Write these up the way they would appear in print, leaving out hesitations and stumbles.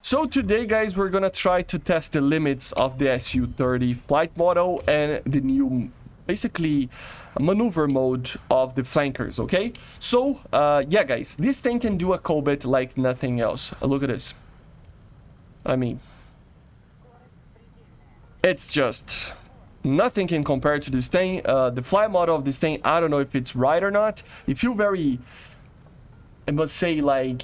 So today, guys, we're gonna try to test the limits of the SU-30 flight model and the new, basically, maneuver mode of the flankers, okay? So, yeah, guys, this thing can do a combat like nothing else. Look at this. I mean, it's just nothing can compare to this thing. The flight model of this thing, I don't know if it's right or not. It feels very, I must say, like,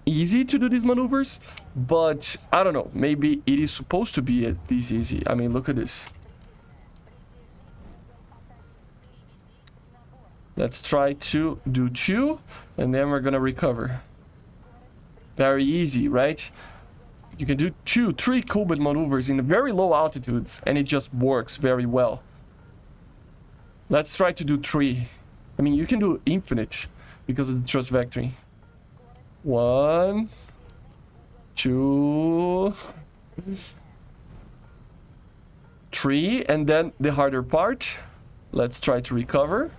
easy to do these maneuvers, but I don't know, maybe it is supposed to be this easy. I mean, look at this. Let's try to do 2, and then we're gonna recover. Very easy, right? You can do 2, 3 combat maneuvers in very low altitudes, and it just works very well. Let's try to do 3. I mean, you can do infinite because of the thrust vectoring. 1, 2, 3, and then the harder part. Let's try to recover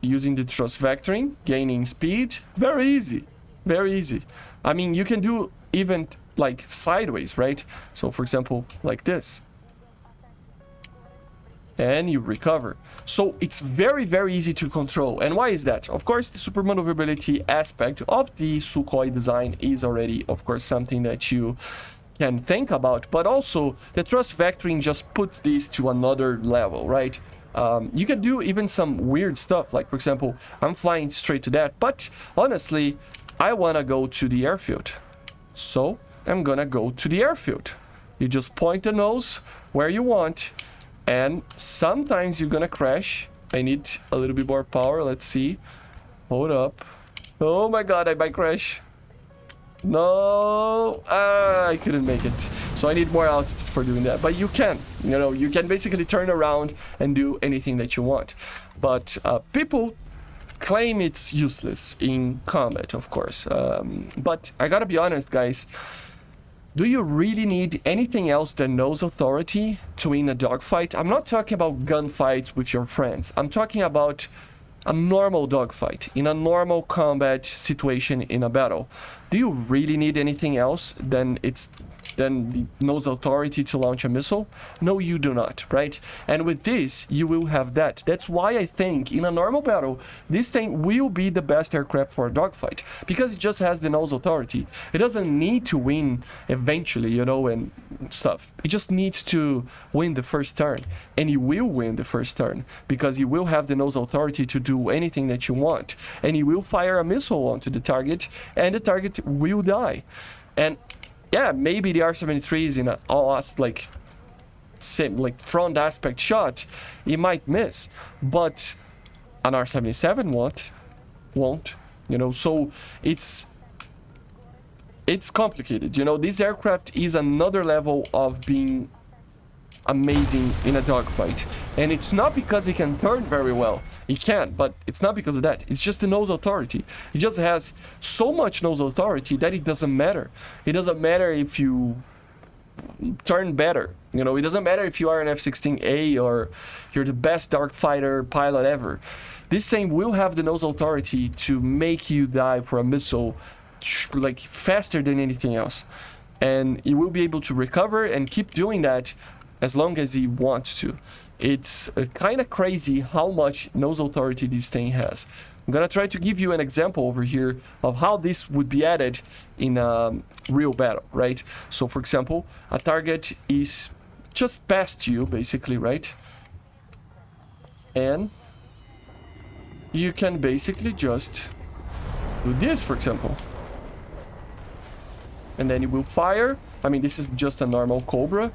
using the thrust vectoring, gaining speed. Very easy, very easy. I mean, you can do even like sideways, right? So for example, like this, and you recover. So it's very, very easy to control. And why is that? Of course, the super maneuverability aspect of the Sukhoi design is already, of course, something that you can think about, but also the thrust vectoring just puts this to another level, right? You can do even some weird stuff, like for example, I'm flying straight to that, but honestly, I want to go to the airfield. So I'm gonna go to the airfield. You just point the nose where you want, and sometimes you're gonna crash. I need a little bit more power. Let's see. Hold up. Oh my god, I might crash. No, I couldn't make it. So I need more altitude for doing that. But you can, you know, you can basically turn around and do anything that you want. But people claim it's useless in combat, of course. But I gotta be honest, guys. Do you really need anything else than nose authority to win a dogfight? I'm not talking about gunfights with your friends. I'm talking about a normal dogfight, in a normal combat situation in a battle. Do you really need anything else than the nose authority to launch a missile? No, you do not, right? And with this, you will have that. That's why I think in a normal battle, this thing will be the best aircraft for a dogfight, because it just has the nose authority. It doesn't need to win eventually, you know, and stuff. It just needs to win the first turn, and you will win the first turn because you will have the nose authority to do anything that you want, and you will fire a missile onto the target, and the target will die. And yeah, maybe the R-73 is in a like same like front aspect shot, it might miss, but an R-77 won't, you know. So it's complicated, you know. This aircraft is another level of being amazing in a dogfight, and it's not because it can turn very well. It can, but it's not because of that. It's just the nose authority. It just has so much nose authority that it doesn't matter. It doesn't matter if you turn better, you know. It doesn't matter if you are an F-16A or you're the best dogfighter pilot ever. This thing will have the nose authority to make you die for a missile like faster than anything else, and you will be able to recover and keep doing that as long as he wants to. It's kind of crazy how much nose authority this thing has. I'm gonna try to give you an example over here of how this would be added in a real battle, right? So for example, a target is just past you, basically, right? And you can basically just do this, for example. And then you will fire. I mean, this is just a normal Cobra.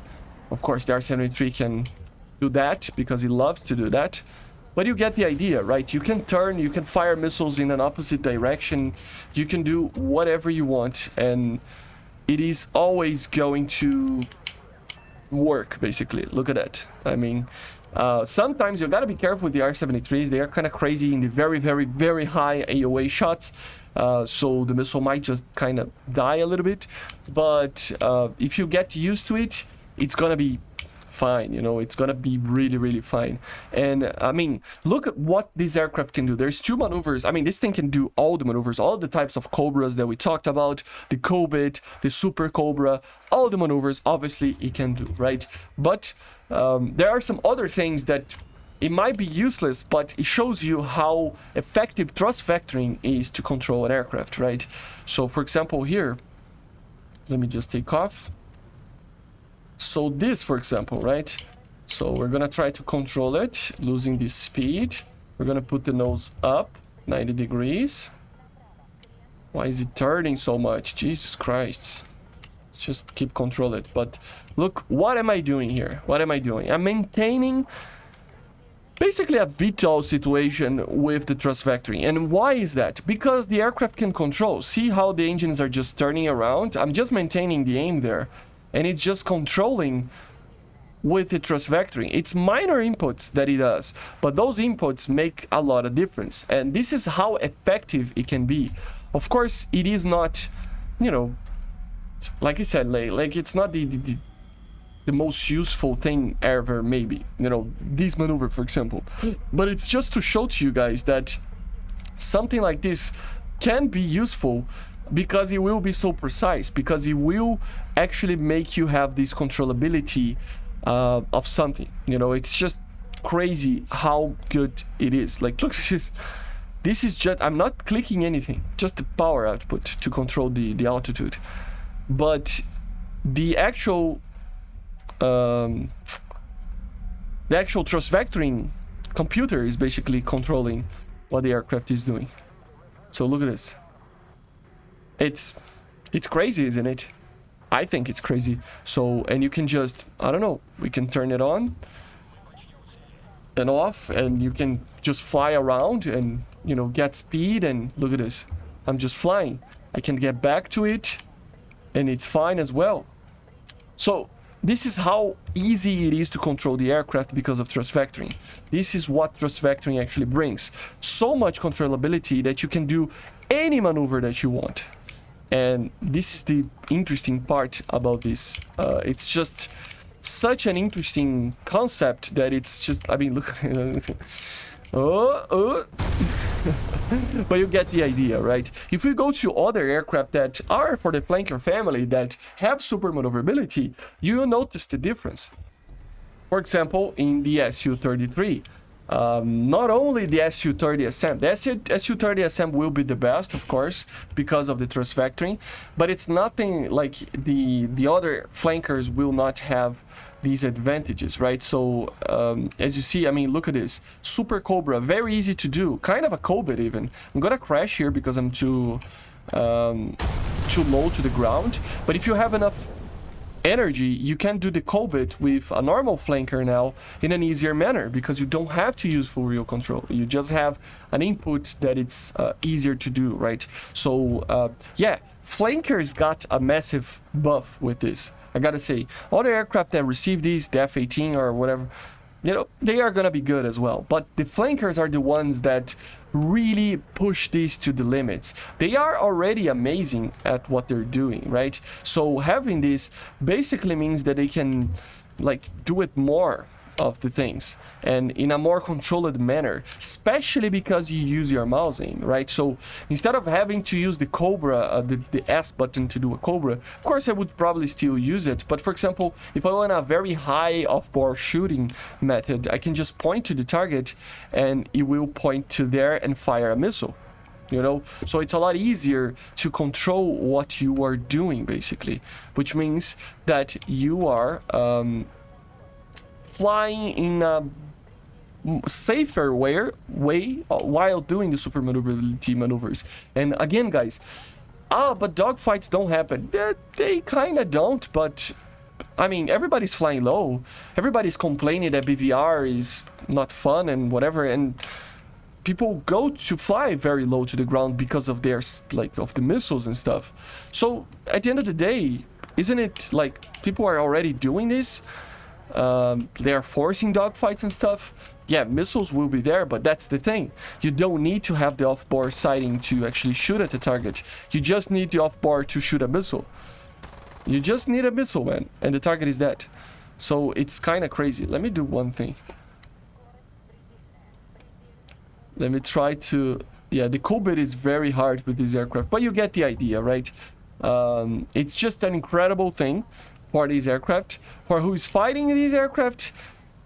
Of course, the R-73 can do that because he loves to do that. But you get the idea, right? You can turn, you can fire missiles in an opposite direction. You can do whatever you want, and it is always going to work, basically. Look at that. I mean, sometimes you gotta be careful with the R-73s. They are kind of crazy in the very, very, very high AOA shots. So the missile might just kind of die a little bit. But if you get used to it, it's gonna be fine, you know, it's gonna be really, really fine. And I mean, look at what this aircraft can do. There's 2 maneuvers. I mean, this thing can do all the maneuvers, all the types of cobras that we talked about, the Cobit, the Super Cobra, all the maneuvers, obviously it can do, right? But there are some other things that it might be useless, but it shows you how effective thrust vectoring is to control an aircraft, right? So for example here, let me just take off. So this, for example, right? So we're gonna try to control it, losing this speed. We're gonna put the nose up, 90 degrees. Why is it turning so much? Jesus Christ. Let's just keep control it. But look, what am I doing here? What am I doing? I'm maintaining basically a VTOL situation with the thrust vectoring. And why is that? Because the aircraft can control. See how the engines are just turning around? I'm just maintaining the aim there. And it's just controlling with the thrust vectoring. It's minor inputs that it does, but those inputs make a lot of difference. And this is how effective it can be. Of course, it is not, you know, like I said, like it's not the most useful thing ever, maybe, you know, this maneuver, for example. But it's just to show to you guys that something like this can be useful because it will be so precise, because it will actually make you have this controllability of something. You know, it's just crazy how good it is. Like, look at this. This is just, I'm not clicking anything, just the power output to control the altitude. But the actual thrust vectoring computer is basically controlling what the aircraft is doing. So look at this. It's crazy, isn't it? I think it's crazy. So, and you can just, I don't know, we can turn it on and off, and you can just fly around and, you know, get speed. And look at this, I'm just flying. I can get back to it and it's fine as well. So this is how easy it is to control the aircraft because of thrust vectoring. This is what thrust vectoring actually brings. So much controllability that you can do any maneuver that you want. And this is the interesting part about this. It's just such an interesting concept that it's just, I mean, look. But you get the idea, right? If we go to other aircraft that are for the flanker family that have super maneuverability, you will notice the difference. For example, in the SU-33, not only the SU-30SM, the SU-30SM will be the best, of course, because of the thrust vectoring, but it's nothing like the other flankers will not have these advantages, right? So as you see, I mean, look at this Super Cobra, very easy to do, kind of a Cobit even. I'm gonna crash here because I'm too low to the ground, but if you have enough energy, you can do the Cobit with a normal flanker now in an easier manner, because you don't have to use full wheel control. You just have an input that it's easier to do, right? So yeah, flankers got a massive buff with this. I gotta say, all the aircraft that receive these, the F-18 or whatever, you know, they are gonna be good as well. But the flankers are the ones that really push these to the limits. They are already amazing at what they're doing, right? So having this basically means that they can, like, do it more of the things and in a more controlled manner, especially because you use your mouse aim, right? So instead of having to use the Cobra, the S button to do a Cobra, of course I would probably still use it, but for example, if I want a very high off-bore shooting method, I can just point to the target and it will point to there and fire a missile, you know? So it's a lot easier to control what you are doing, basically, which means that you are flying in a safer way while doing the super maneuverability maneuvers. And again, guys, but dogfights don't happen. They kind of don't, but I mean, everybody's flying low. Everybody's complaining that BVR is not fun and whatever, and people go to fly very low to the ground because of their, like, of the missiles and stuff. So at the end of the day, isn't it like people are already doing this? They are forcing dogfights and stuff. Yeah, missiles will be there, but that's the thing. You don't need to have the off-bore sighting to actually shoot at the target. You just need the off-bore to shoot a missile. You just need a missile, man, and the target is dead. So it's kind of crazy. Let me do one thing. Let me try to... Yeah, the cobra is very hard with this aircraft, but you get the idea, right? It's just an incredible thing for these aircraft. For who is fighting these aircraft,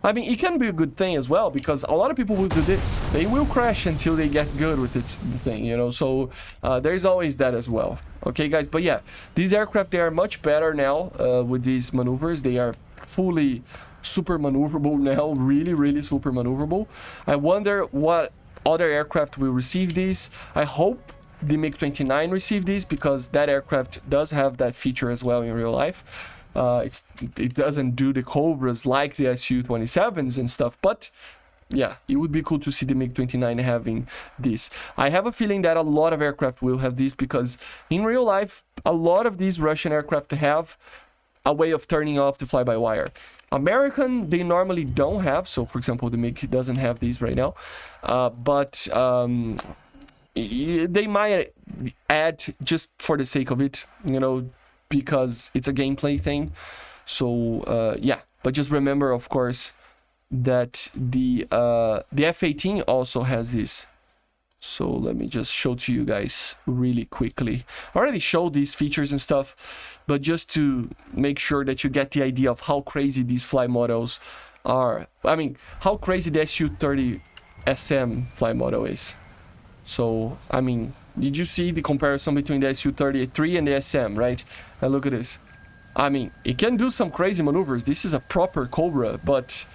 I mean, it can be a good thing as well, because a lot of people will do this. They will crash until they get good with this thing, you know, so there's always that as well. Okay, guys, but yeah, these aircraft, they are much better now with these maneuvers. They are fully super maneuverable now, really super maneuverable. I wonder what other aircraft will receive these. I hope the MiG-29 receive these, because that aircraft does have that feature as well in real life. It doesn't do the cobras like the SU-27s and stuff, but yeah, it would be cool to see the MiG-29 having this. I have a feeling that a lot of aircraft will have this, because in real life, a lot of these Russian aircraft have a way of turning off the fly-by-wire. American, they normally don't have, so for example, the MiG doesn't have these right now, but they might add just for the sake of it, you know, because it's a gameplay thing. So yeah, but just remember, of course, that the F-18 also has this. So let me just show to you guys really quickly. I already showed these features and stuff, but just to make sure that you get the idea of how crazy these fly models are. I mean, how crazy the SU-30SM fly model is. So, I mean, did you see the comparison between the SU-33 and the SM, right? And look at this. I mean, it can do some crazy maneuvers. This is a proper Cobra, but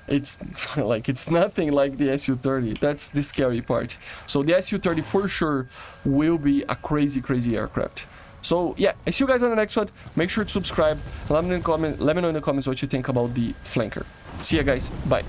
it's like, it's nothing like the SU-30. That's the scary part. So the SU-30 for sure will be a crazy aircraft. So yeah, I see you guys on the next one. Make sure to subscribe. Let me know in the comments what you think about the flanker. See ya, guys. Bye.